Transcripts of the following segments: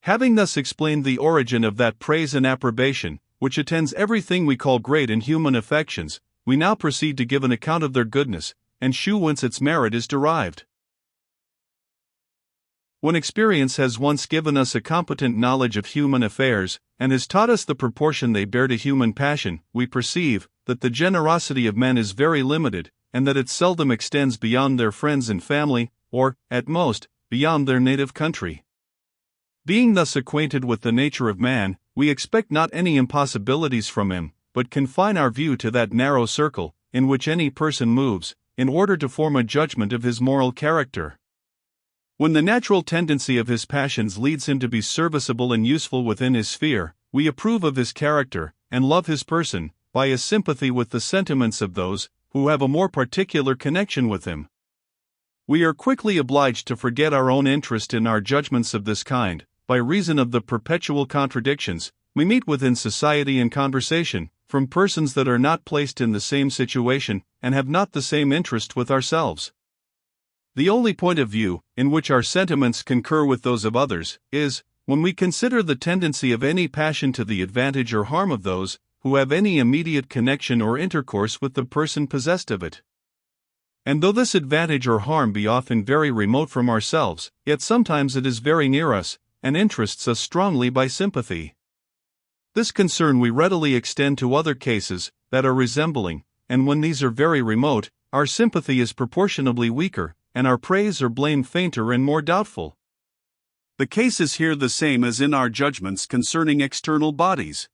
Having thus explained the origin of that praise and approbation, which attends everything we call great in human affections, we now proceed to give an account of their goodness, and shew whence its merit is derived. When experience has once given us a competent knowledge of human affairs, and has taught us the proportion they bear to human passion, we perceive that the generosity of men is very limited, and that it seldom extends beyond their friends and family, or, at most, beyond their native country. Being thus acquainted with the nature of man, we expect not any impossibilities from him, but confine our view to that narrow circle in which any person moves, in order to form a judgment of his moral character. When the natural tendency of his passions leads him to be serviceable and useful within his sphere, we approve of his character, and love his person, by his sympathy with the sentiments of those who have a more particular connection with him. We are quickly obliged to forget our own interest in our judgments of this kind, by reason of the perpetual contradictions we meet with in society and conversation, from persons that are not placed in the same situation, and have not the same interest with ourselves. The only point of view, in which our sentiments concur with those of others, is, when we consider the tendency of any passion to the advantage or harm of those who have any immediate connection or intercourse with the person possessed of it. And though this advantage or harm be often very remote from ourselves, yet sometimes it is very near us, and interests us strongly by sympathy. This concern we readily extend to other cases that are resembling, and when these are very remote, our sympathy is proportionably weaker, and our praise or blame fainter and more doubtful. The case is here the same as in our judgments concerning external bodies.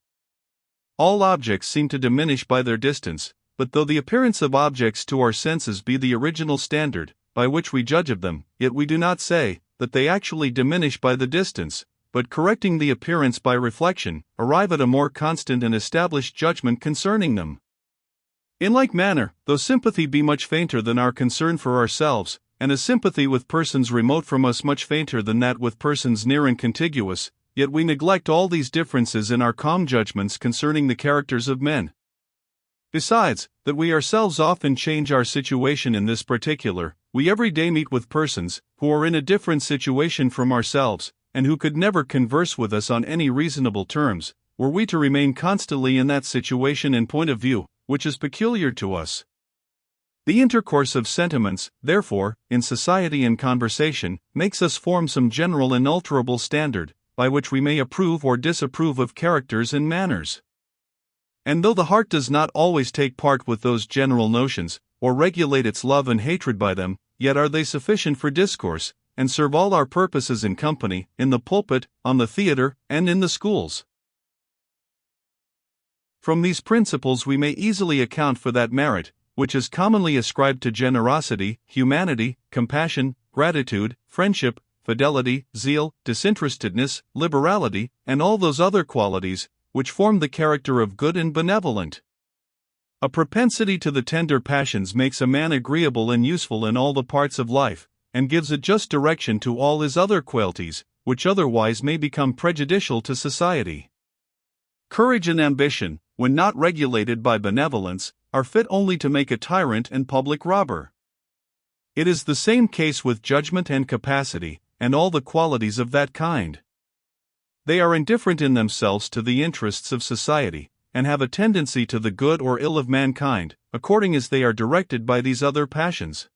All objects seem to diminish by their distance, but though the appearance of objects to our senses be the original standard by which we judge of them, yet we do not say that they actually diminish by the distance, but correcting the appearance by reflection, arrive at a more constant and established judgment concerning them. In like manner, though sympathy be much fainter than our concern for ourselves, and a sympathy with persons remote from us much fainter than that with persons near and contiguous, yet we neglect all these differences in our calm judgments concerning the characters of men. Besides, that we ourselves often change our situation in this particular, we every day meet with persons who are in a different situation from ourselves, and who could never converse with us on any reasonable terms, were we to remain constantly in that situation and point of view, which is peculiar to us. The intercourse of sentiments, therefore, in society and conversation, makes us form some general and unalterable standard, by which we may approve or disapprove of characters and manners. And though the heart does not always take part with those general notions, or regulate its love and hatred by them, yet are they sufficient for discourse, and serve all our purposes in company, in the pulpit, on the theatre, and in the schools. From these principles we may easily account for that merit, which is commonly ascribed to generosity, humanity, compassion, gratitude, friendship, fidelity, zeal, disinterestedness, liberality, and all those other qualities, which form the character of good and benevolent. A propensity to the tender passions makes a man agreeable and useful in all the parts of life, and gives a just direction to all his other qualities, which otherwise may become prejudicial to society. Courage and ambition, when not regulated by benevolence, are fit only to make a tyrant and public robber. It is the same case with judgment and capacity, and all the qualities of that kind. They are indifferent in themselves to the interests of society, and have a tendency to the good or ill of mankind, according as they are directed by these other passions.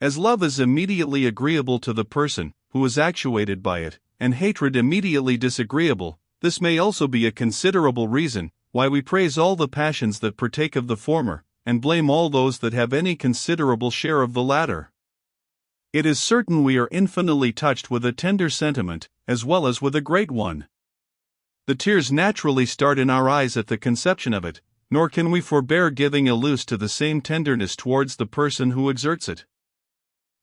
As love is immediately agreeable to the person who is actuated by it, and hatred immediately disagreeable, this may also be a considerable reason why we praise all the passions that partake of the former, and blame all those that have any considerable share of the latter. It is certain we are infinitely touched with a tender sentiment, as well as with a great one. The tears naturally start in our eyes at the conception of it, nor can we forbear giving a loose to the same tenderness towards the person who exerts it.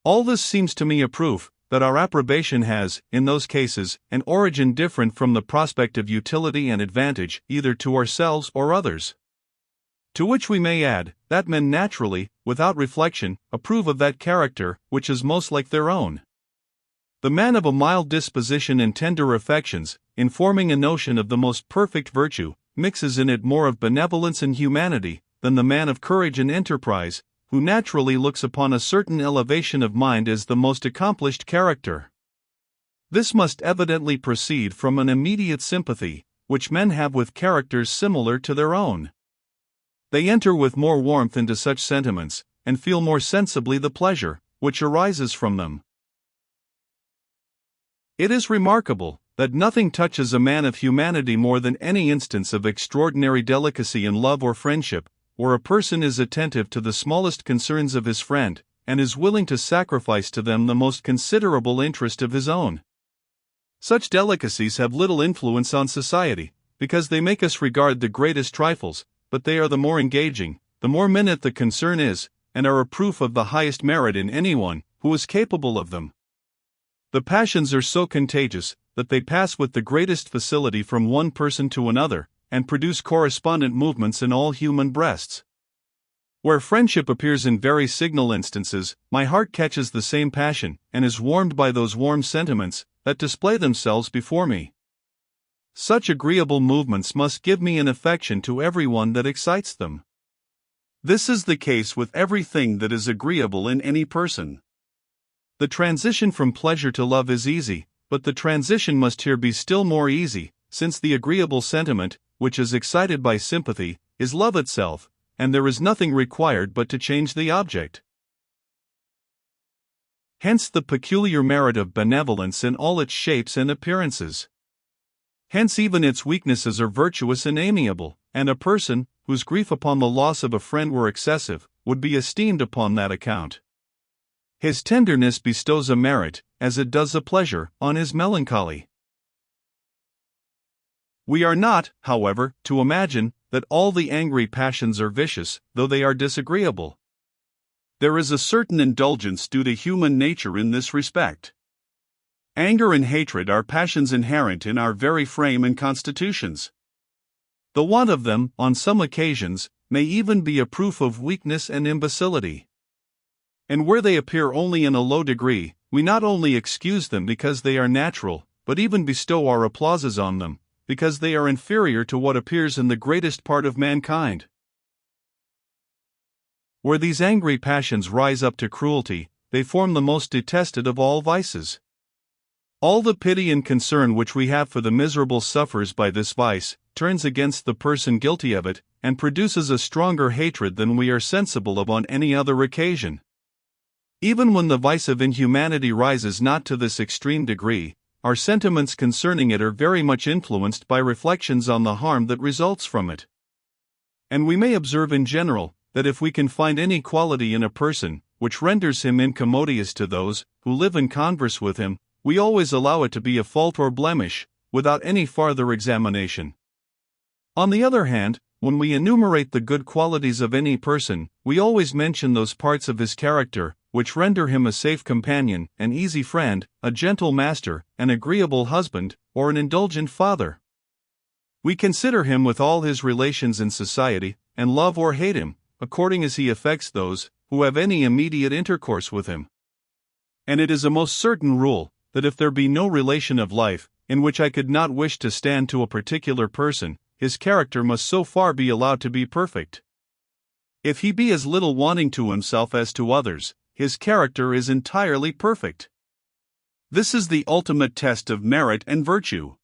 All this seems to me a proof that our approbation has, in those cases, an origin different from the prospect of utility and advantage either to ourselves or others. To which we may add, that men naturally, without reflection, approve of that character which is most like their own. The man of a mild disposition and tender affections, in forming a notion of the most perfect virtue, mixes in it more of benevolence and humanity than the man of courage and enterprise, who naturally looks upon a certain elevation of mind as the most accomplished character. This must evidently proceed from an immediate sympathy, which men have with characters similar to their own. They enter with more warmth into such sentiments, and feel more sensibly the pleasure which arises from them. It is remarkable that nothing touches a man of humanity more than any instance of extraordinary delicacy in love or friendship, where a person is attentive to the smallest concerns of his friend, and is willing to sacrifice to them the most considerable interest of his own. Such delicacies have little influence on society, because they make us regard the greatest trifles, but they are the more engaging, the more minute the concern is, and are a proof of the highest merit in anyone who is capable of them. The passions are so contagious that they pass with the greatest facility from one person to another, and produce correspondent movements in all human breasts. Where friendship appears in very signal instances, my heart catches the same passion, and is warmed by those warm sentiments that display themselves before me. Such agreeable movements must give me an affection to everyone that excites them. This is the case with everything that is agreeable in any person. The transition from pleasure to love is easy, but the transition must here be still more easy, since the agreeable sentiment, which is excited by sympathy, is love itself, and there is nothing required but to change the object. Hence the peculiar merit of benevolence in all its shapes and appearances. Hence even its weaknesses are virtuous and amiable, and a person, whose grief upon the loss of a friend were excessive, would be esteemed upon that account. His tenderness bestows a merit, as it does a pleasure, on his melancholy. We are not, however, to imagine that all the angry passions are vicious, though they are disagreeable. There is a certain indulgence due to human nature in this respect. Anger and hatred are passions inherent in our very frame and constitutions. The want of them, on some occasions, may even be a proof of weakness and imbecility. And where they appear only in a low degree, we not only excuse them because they are natural, but even bestow our applauses on them, because they are inferior to what appears in the greatest part of mankind. Where these angry passions rise up to cruelty, they form the most detested of all vices. All the pity and concern which we have for the miserable sufferers by this vice, turns against the person guilty of it, and produces a stronger hatred than we are sensible of on any other occasion. Even when the vice of inhumanity rises not to this extreme degree, our sentiments concerning it are very much influenced by reflections on the harm that results from it. And we may observe in general, that if we can find any quality in a person, which renders him incommodious to those who live and converse with him, we always allow it to be a fault or blemish, without any farther examination. On the other hand, when we enumerate the good qualities of any person, we always mention those parts of his character, which render him a safe companion, an easy friend, a gentle master, an agreeable husband, or an indulgent father. We consider him with all his relations in society, and love or hate him, according as he affects those who have any immediate intercourse with him. And it is a most certain rule, that if there be no relation of life, in which I could not wish to stand to a particular person, his character must so far be allowed to be perfect. If he be as little wanting to himself as to others, his character is entirely perfect. This is the ultimate test of merit and virtue.